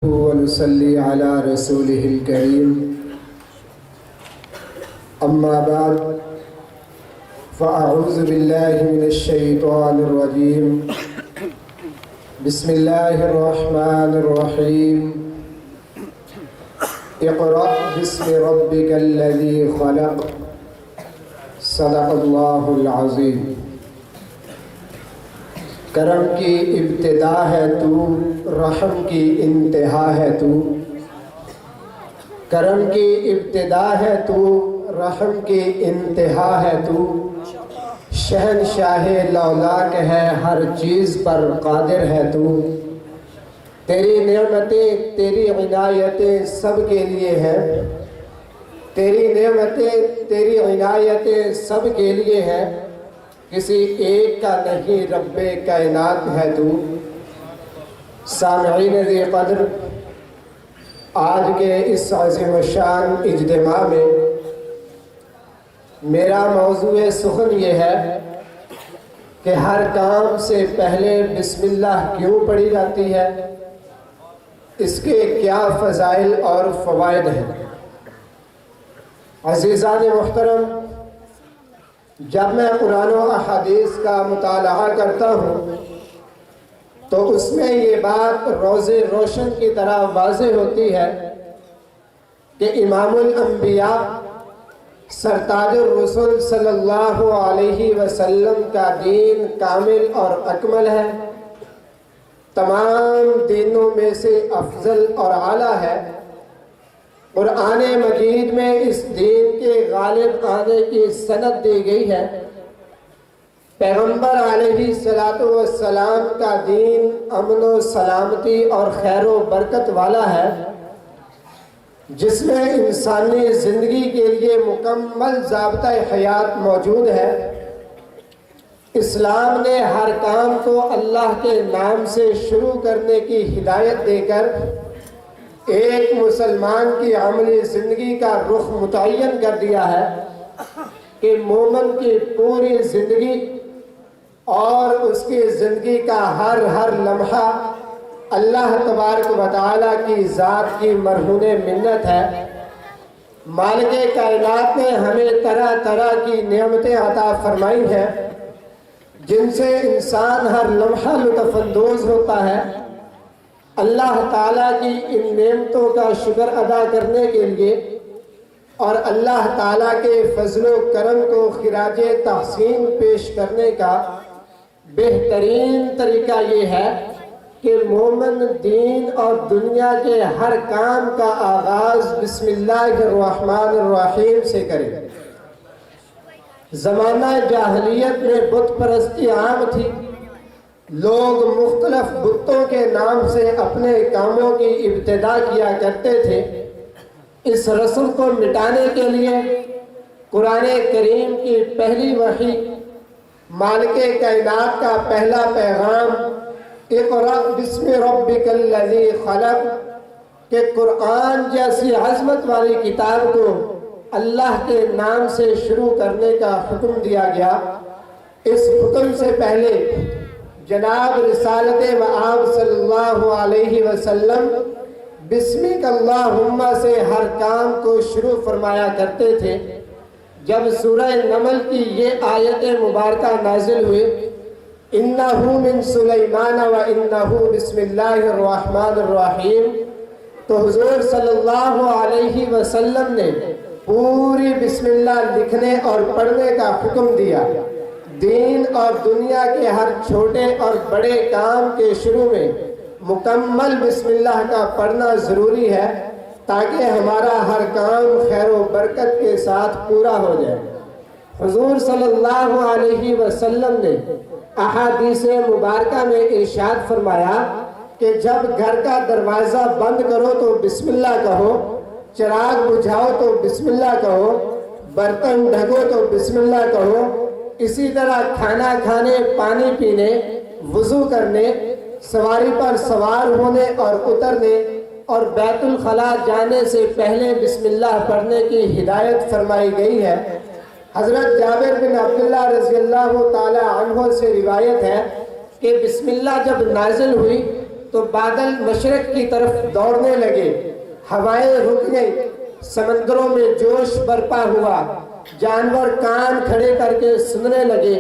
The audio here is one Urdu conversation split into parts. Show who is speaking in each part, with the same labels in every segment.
Speaker 1: ونصلي على رسوله الكريم أما بعد فأعوذ بالله من الشيطان الرجيم بسم الله الرحمن الرحيم اقرأ باسم ربك الذي خلق صدق الله العظيم کرم کی ابتدا ہے تو، رحم کی انتہا ہے تو۔ کرم کی ابتدا ہے تو، رحم کی انتہا ہے تو۔ شہنشاہ لولاک ہے، ہر چیز پر قادر ہے تو۔ تیری نعمتیں، تیری عنایتیں سب کے لیے ہیں۔ تیری نعمتیں، تیری عنایتیں سب کے لیے ہیں، کسی ایک کا نہیں، رب کائنات ہے تو۔ سامعین ذی قدر، آج کے اس عظیم الشان اجتماع میں میرا موضوع سخن یہ ہے کہ ہر کام سے پہلے بسم اللہ کیوں پڑھی جاتی ہے، اس کے کیا فضائل اور فوائد ہیں۔ عزیزان محترم، جب میں قرآن و احادیث کا مطالعہ کرتا ہوں تو اس میں یہ بات روز روشن کی طرح واضح ہوتی ہے کہ امام الانبیاء سرتاج الرسل صلی اللہ علیہ وسلم کا دین کامل اور اکمل ہے، تمام دینوں میں سے افضل اور اعلیٰ ہے۔ قرآن مجید میں اس دین کے غالب آنے کی سند دی گئی ہے۔ پیغمبر علیہ السلام کا دین امن و سلامتی اور خیر و برکت والا ہے، جس میں انسانی زندگی کے لیے مکمل ضابطہ حیات موجود ہے۔ اسلام نے ہر کام کو اللہ کے نام سے شروع کرنے کی ہدایت دے کر ایک مسلمان کی عملی زندگی کا رخ متعین کر دیا ہے کہ مومن کی پوری زندگی اور اس کی زندگی کا ہر لمحہ اللہ تبارک و تعالیٰ کی ذات کی مرہون منت ہے۔ مالک کائنات نے ہمیں طرح طرح کی نعمتیں عطا فرمائی ہیں جن سے انسان ہر لمحہ لطف اندوز ہوتا ہے۔ اللہ تعالیٰ کی ان نعمتوں کا شکر ادا کرنے کے لیے اور اللہ تعالیٰ کے فضل و کرم کو خراج تحسین پیش کرنے کا بہترین طریقہ یہ ہے کہ مومن دین اور دنیا کے ہر کام کا آغاز بسم اللہ الرحمن الرحیم سے کرے۔ زمانہ جاہلیت میں بت پرستی عام تھی، لوگ مختلف بتوں کے نام سے اپنے کاموں کی ابتدا کیا کرتے تھے۔ اس رسم کو مٹانے کے لیے قرآن کریم کی پہلی وحی، مالک کائنات کا پہلا پیغام اقرأ بسم ربک الذی خلق، کہ قرآن جیسی عظمت والی کتاب کو اللہ کے نام سے شروع کرنے کا حکم دیا گیا۔ اس حکم سے پہلے جناب رسالت مآب صلی اللہ علیہ وسلم بسمک اللہم سے ہر کام کو شروع فرمایا کرتے تھے۔ جب سورہ نمل کی یہ آیت مبارکہ نازل ہوئی، انہ من سلیمان و انہ بسم اللہ الرحمن الرحیم، تو حضور صلی اللہ علیہ وسلم نے پوری بسم اللہ لکھنے اور پڑھنے کا حکم دیا۔ دین اور دنیا کے ہر چھوٹے اور بڑے کام کے شروع میں مکمل بسم اللہ کا پڑھنا ضروری ہے تاکہ ہمارا ہر کام خیر و برکت کے ساتھ پورا ہو جائے۔ حضور صلی اللہ علیہ وسلم نے احادیث مبارکہ میں ارشاد فرمایا کہ جب گھر کا دروازہ بند کرو تو بسم اللہ کہو، چراغ بجھاؤ تو بسم اللہ کہو، برتن ڈھکو تو بسم اللہ کہو۔ اسی طرح کھانا کھانے، پانی پینے، وضو کرنے، سواری پر سوار ہونے اور اترنے اور بیت الخلاء جانے سے پہلے بسم اللہ پڑھنے کی ہدایت فرمائی گئی ہے۔ حضرت جابر بن عبداللہ رضی اللہ تعالی عنہ سے روایت ہے کہ بسم اللہ جب نازل ہوئی تو بادل مشرق کی طرف دوڑنے لگے، ہوائیں رک گئیں، سمندروں میں جوش برپا ہوا، جانور کان کھڑے کر کے سننے لگے،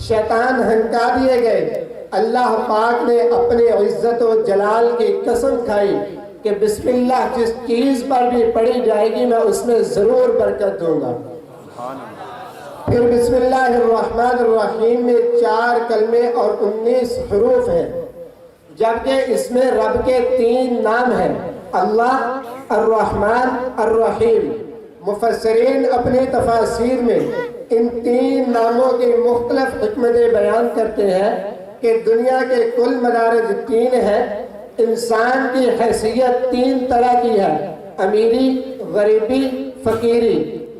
Speaker 1: شیطان ہنکا دیے گئے۔ اللہ پاک نے اپنے عزت و جلال کی قسم کھائی کہ بسم اللہ جس چیز پر بھی پڑھی جائے گی میں اس میں ضرور برکت دوں گا۔ پھر بسم اللہ الرحمن الرحیم میں 4 کلمے اور 19 حروف ہیں، جبکہ اس میں رب کے 3 نام ہیں، اللہ، الرحمن، الرحیم۔ مفسرین اپنی تفاسیر میں ان 3 ناموں کی مختلف حکمتیں بیان کرتے ہیں کہ دنیا کے کل مدارج 3 ہیں۔ انسان کی حیثیت 3 طرح کی ہے، امیری، غریبی، فقیری۔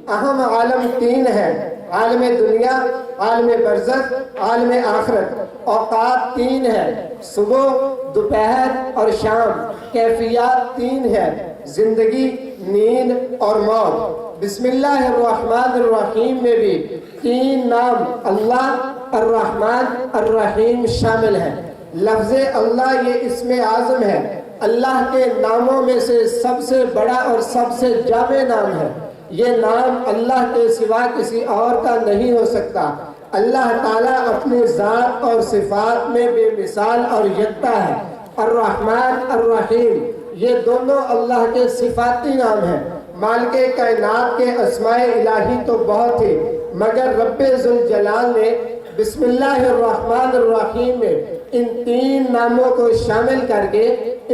Speaker 1: اہم عالم 3 ہیں، عالم دنیا، عالم برزخ، عالم آخرت۔ اوقات 3 ہیں، صبح، دوپہر اور شام۔ کیفیات 3 ہیں، زندگی، نیند اور موت۔ بسم اللہ الرحمن الرحیم میں بھی 3 نام اللہ، الرحمن، الرحیم شامل ہیں۔ لفظ اللہ یہ اسم اعظم ہے، اللہ کے ناموں میں سے سب سے بڑا اور سب سے جامع نام ہے۔ یہ نام اللہ کے سوا کسی اور کا نہیں ہو سکتا۔ اللہ تعالیٰ اپنی ذات اور صفات میں بے مثال اور یکتا ہے۔ الرحمن، الرحیم یہ دونوں اللہ کے صفاتی نام ہیں۔ مالک کائنات کے اسماء الہی تو بہت تھے، مگر رب ذوالجلال نے بسم اللہ الرحمن الرحیم میں ان 3 ناموں کو شامل کر کے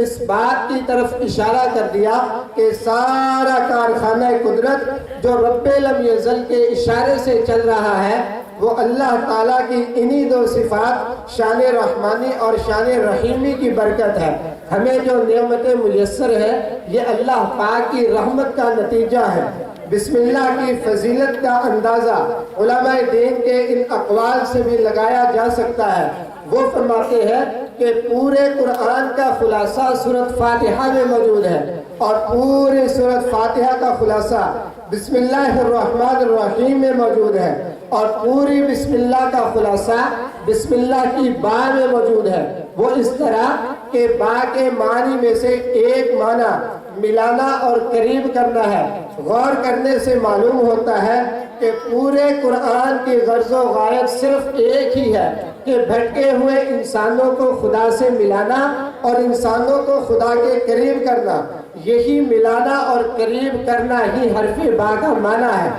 Speaker 1: اس بات کی طرف اشارہ کر دیا کہ سارا کارخانہ قدرت جو رب لم یزل کے اشارے سے چل رہا ہے وہ اللہ تعالیٰ کی انہی 2 صفات شان رحمانی اور شان رحیمی کی برکت ہے۔ ہمیں جو نعمتیں میسر ہے یہ اللہ پاک کی رحمت کا نتیجہ ہے۔ بسم اللہ کی فضیلت کا اندازہ علماء دین کے ان اقوال سے بھی لگایا جا سکتا ہے۔ وہ فرماتے ہیں کہ پورے قرآن کا خلاصہ سورۃ فاتحہ میں موجود ہے، اور پورے سورۃ فاتحہ کا خلاصہ بسم اللہ الرحمن الرحیم میں موجود ہے، اور پوری بسم اللہ کا خلاصہ بسم اللہ کی با میں موجود ہے۔ وہ اس طرح کہ با کے معنی میں سے ایک معنی ملانا اور قریب کرنا ہے۔ غور کرنے سے معلوم ہوتا ہے کہ پورے قرآن کی غرض و غایت صرف ایک ہی ہے کہ بھٹکے ہوئے انسانوں کو خدا سے ملانا اور انسانوں کو خدا کے قریب کرنا۔ یہی ملانا اور قریب کرنا ہی حرف با کا معنی ہے۔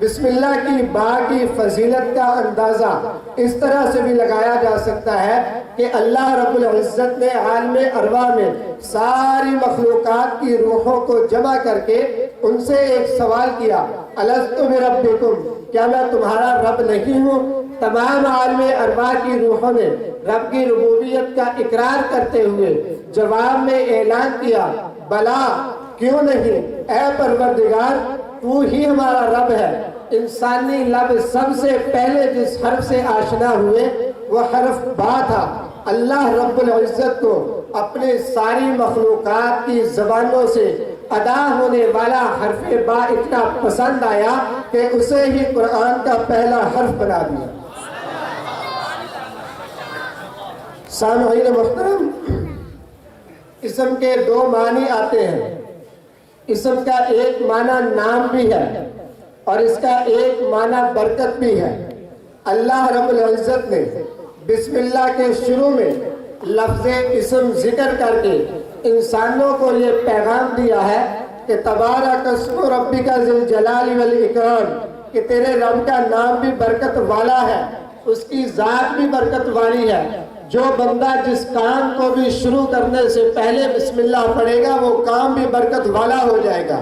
Speaker 1: بسم اللہ کی با کی فضیلت کا اندازہ اس طرح سے بھی لگایا جا سکتا ہے کہ اللہ رب العزت نے عالم ارواح میں ساری مخلوقات کی روحوں کو جمع کر کے ان سے ایک سوال کیا، الست بربکم، کیا میں تمہارا رب نہیں ہوں؟ تمام عالم ارواح کی روحوں نے رب کی ربوبیت کا اقرار کرتے ہوئے جواب میں اعلان کیا، بلا، کیوں نہیں، اے پروردگار تو ہی ہمارا رب ہے۔ انسانی لب سب سے پہلے جس حرف سے آشنا ہوئے وہ حرف با تھا۔ اللہ رب العزت کو اپنے ساری مخلوقات کی زبانوں سے ادا ہونے والا حرف با اتنا پسند آیا کہ اسے ہی قرآن کا پہلا حرف بنا دیا۔ سامعین محترم، اسم کے 2 معنی آتے ہیں۔ اسم کا ایک معنی نام بھی ہے اور اس کا ایک معنی برکت بھی ہے۔ اللہ رب العزت نے بسم اللہ کے شروع میں لفظ اسم ذکر کر کے انسانوں کو یہ پیغام دیا ہے کہ تبارک اسم ربک ذی الجلال والاکرام، کہ تیرے رب کا نام بھی برکت والا ہے، اس کی ذات بھی برکت والی ہے۔ جو بندہ جس کام کو بھی شروع کرنے سے پہلے بسم اللہ پڑھے گا وہ کام بھی برکت والا ہو جائے گا۔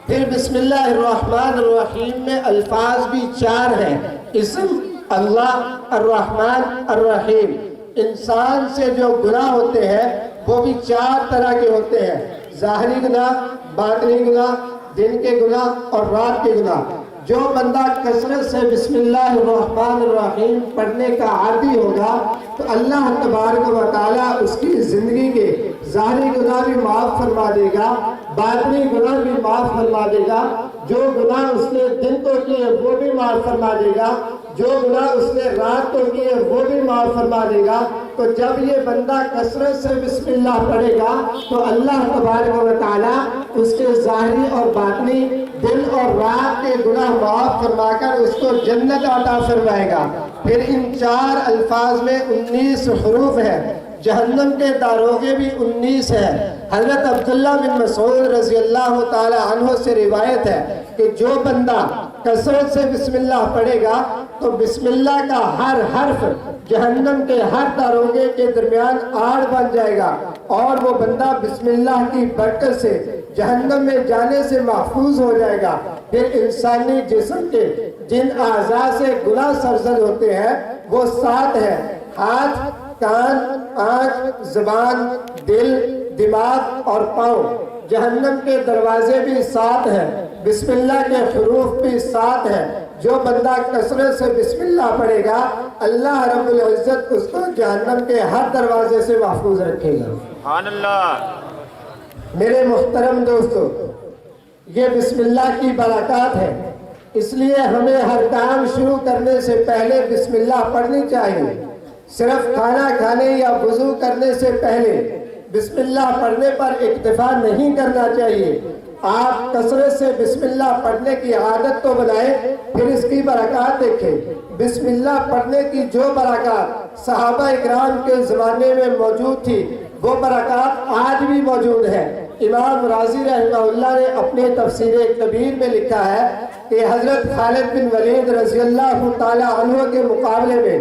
Speaker 1: پھر بسم اللہ الرحمن الرحیم میں الفاظ بھی 4 ہیں، اسم، اللہ، الرحمن، الرحیم۔ انسان سے جو گناہ ہوتے ہیں وہ بھی 4 طرح کے ہوتے ہیں، ظاہری گناہ، باطنی گناہ، دن کے گناہ اور رات کے گناہ۔ جو بندہ کثرت سے بسم اللہ الرحمن الرحیم پڑھنے کا عادی ہوگا تو اللہ تبارک و تعالیٰ اس کی زندگی کے ظاہری گناہ بھی معاف فرما دے گا، باطنی گناہ بھی معاف فرما دے گا، جو گناہ اس نے دن کو کیے وہ بھی معاف فرما دے گا، جو گناہ اس نے رات کو کیے وہ بھی معاف فرما دے گا۔ تو جب یہ بندہ کثرت سے بسم اللہ پڑھے گا تو اللہ تبارک و تعالیٰ اس کے ظاہری اور باطنی دن اور رات کے گناہ معاف فرما کر اس کو جنت عطا فرمائے گا۔ پھر ان 4 الفاظ میں 19 حروف ہے، جہنم کے داروغے بھی 19 ہے۔ حضرت عبداللہ بن مسعود رضی اللہ تعالی عنہ سے روایت ہے کہ جو بندہ کثرت سے بسم اللہ پڑھے گا تو بسم اللہ کا ہر حرف جہنم کے ہر داروغے کے درمیان آڑ بن جائے گا، اور وہ بندہ بسم اللہ کی برکت سے جہنم میں جانے سے محفوظ ہو جائے گا۔ پھر انسانی جسم کے جن اعضاء سے گناہ سرزد ہوتے ہیں وہ 7 ہیں: ہاتھ، کان، آنکھ، زبان، دل، دماغ اور پاؤں۔ جہنم کے دروازے بھی 7 ہیں، بسم اللہ کے حروف بھی 7 ہیں۔ جو بندہ کثرت سے بسم اللہ پڑھے گا اللہ رب العزت اس کو جہنم کے ہر دروازے سے محفوظ رکھے گا۔
Speaker 2: سبحان اللہ۔
Speaker 1: میرے محترم دوستو، یہ بسم اللہ کی برکات ہے، اس لیے ہمیں ہر کام شروع کرنے سے پہلے بسم اللہ پڑھنی چاہیے۔ صرف کھانا کھانے یا وضو کرنے سے پہلے بسم اللہ پڑھنے پر اکتفا نہیں کرنا چاہیے۔ آپ کثرت سے بسم اللہ پڑھنے کی عادت تو بنائیں، پھر اس کی برکات دیکھیں۔ بسم اللہ پڑھنے کی جو برکات صحابہ اکرام کے زمانے میں موجود تھی وہ برکات آج بھی موجود ہے۔ امام راضی رحمہ اللہ نے اپنے تفسیر کبیر میں لکھا ہے کہ حضرت خالد بن ولید رضی اللہ تعالی عنہ کے مقابلے میں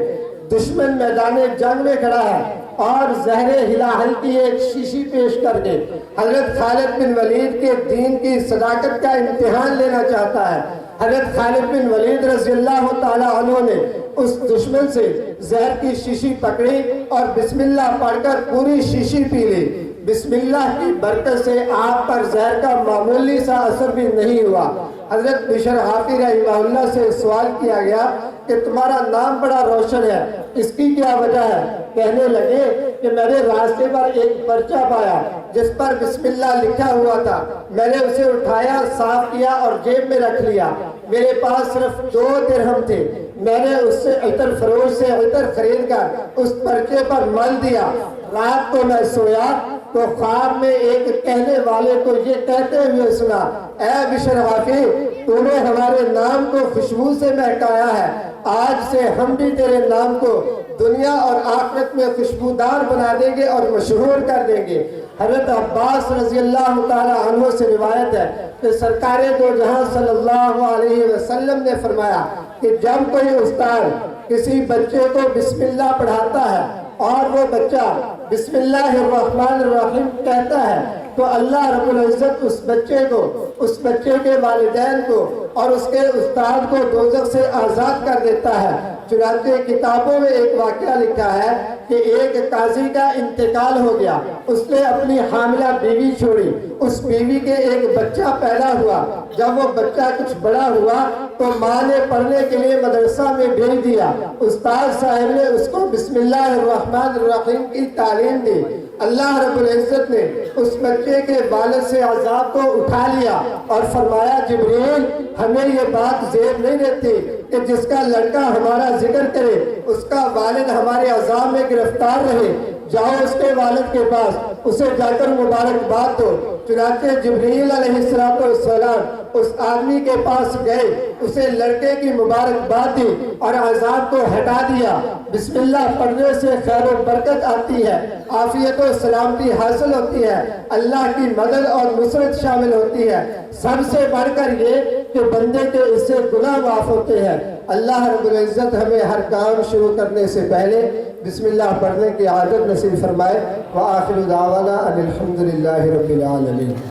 Speaker 1: دشمن میدان جنگ میں کھڑا ہے اور زہر ہلاہل کی ایک شیشی پیش کر کے حضرت خالد بن ولید کے دین کی صداقت کا امتحان لینا چاہتا ہے۔ حضرت خالد بن ولید رضی اللہ تعالی عنہ نے اس دشمن سے زہر کی شیشی پکڑی اور بسم اللہ پڑھ کر پوری شیشی پی لی۔ بسم اللہ کی برکت سے آپ پر زہر کا معمولی سا اثر بھی نہیں ہوا۔ حضرت بشر حافی رحمہ اللہ سے سوال کیا گیا کہ تمہارا نام بڑا روشن ہے، اس کی کیا وجہ ہے؟ کہنے لگے کہ میں نے راستے پر ایک پرچہ پایا جس پر بسم اللہ لکھا ہوا تھا، میں نے اسے اٹھایا، صاف کیا اور جیب میں رکھ لیا۔ میرے پاس صرف 2 درہم تھے، میں نے اس سے عطر فروش سے عطر خرید کر اس پرچے پر مل دیا۔ رات کو میں سویا تو خواب میں ایک کہنے والے کو یہ کہتے ہوئے سنا، اے بشر حافی، تو نے ہمارے نام کو خوشبو سے مہکایا ہے، آج سے ہم بھی تیرے نام کو دنیا اور آخرت میں خوشبودار بنا دیں گے اور مشہور کر دیں گے۔ حضرت عباس رضی اللہ تعالی عنہ سے روایت ہے کہ سرکار دو جہاں صلی اللہ علیہ وسلم نے فرمایا کہ جب کوئی استاد کسی بچے کو بسم اللہ پڑھاتا ہے اور وہ بچہ بسم اللہ الرحمن الرحیم کہتا ہے تو اللہ رب العزت اس بچے کو، اس بچے کے والدین کو اور اس کے استاد کو دوزخ سے آزاد کر دیتا ہے۔ چنانچہ کتابوں میں ایک واقعہ لکھا ہے کہ ایک قاضی کا انتقال ہو گیا، اس نے اپنی حاملہ بیوی چھوڑی، اس بیوی کے ایک بچہ پیدا ہوا۔ جب وہ بچہ کچھ بڑا ہوا تو ماں نے پڑھنے کے لیے مدرسہ میں بھیج دیا۔ استاد صاحب نے اس کو بسم اللہ الرحمن الرحیم کی تعلیم دی۔ اللہ رب العزت نے اس بچے کے والد سے عذاب کو اٹھا لیا اور فرمایا جبریل ہمیں یہ بات زیر نہیں رہتی کہ جس کا لڑکا ہمارا ذکر کرے اس کا والد ہمارے عذاب میں گرفتار رہے، جاؤ اس کے والد کے پاس، اسے جا کر مبارکباد دو۔ چنانچہ جبریل علیہ السلام اس آدمی کے پاس گئے، اسے لڑکے کی مبارکباد دی اور عذاب کو ہٹا دیا۔ بسم اللہ پڑھنے سے خیر و برکت آتی ہے، عافیت و سلامتی حاصل ہوتی ہے، اللہ کی مدد اور نصرت شامل ہوتی ہے۔ سب سے بڑھ کر یہ کہ بندے کے اس سے گناہ معاف ہوتے ہیں۔ اللہ رب العزت ہمیں ہر کام شروع کرنے سے پہلے بسم اللہ پڑھنے کی عادت نصیب فرمائے۔ وآخر دعوانا ان الحمد للہ رب العالمین۔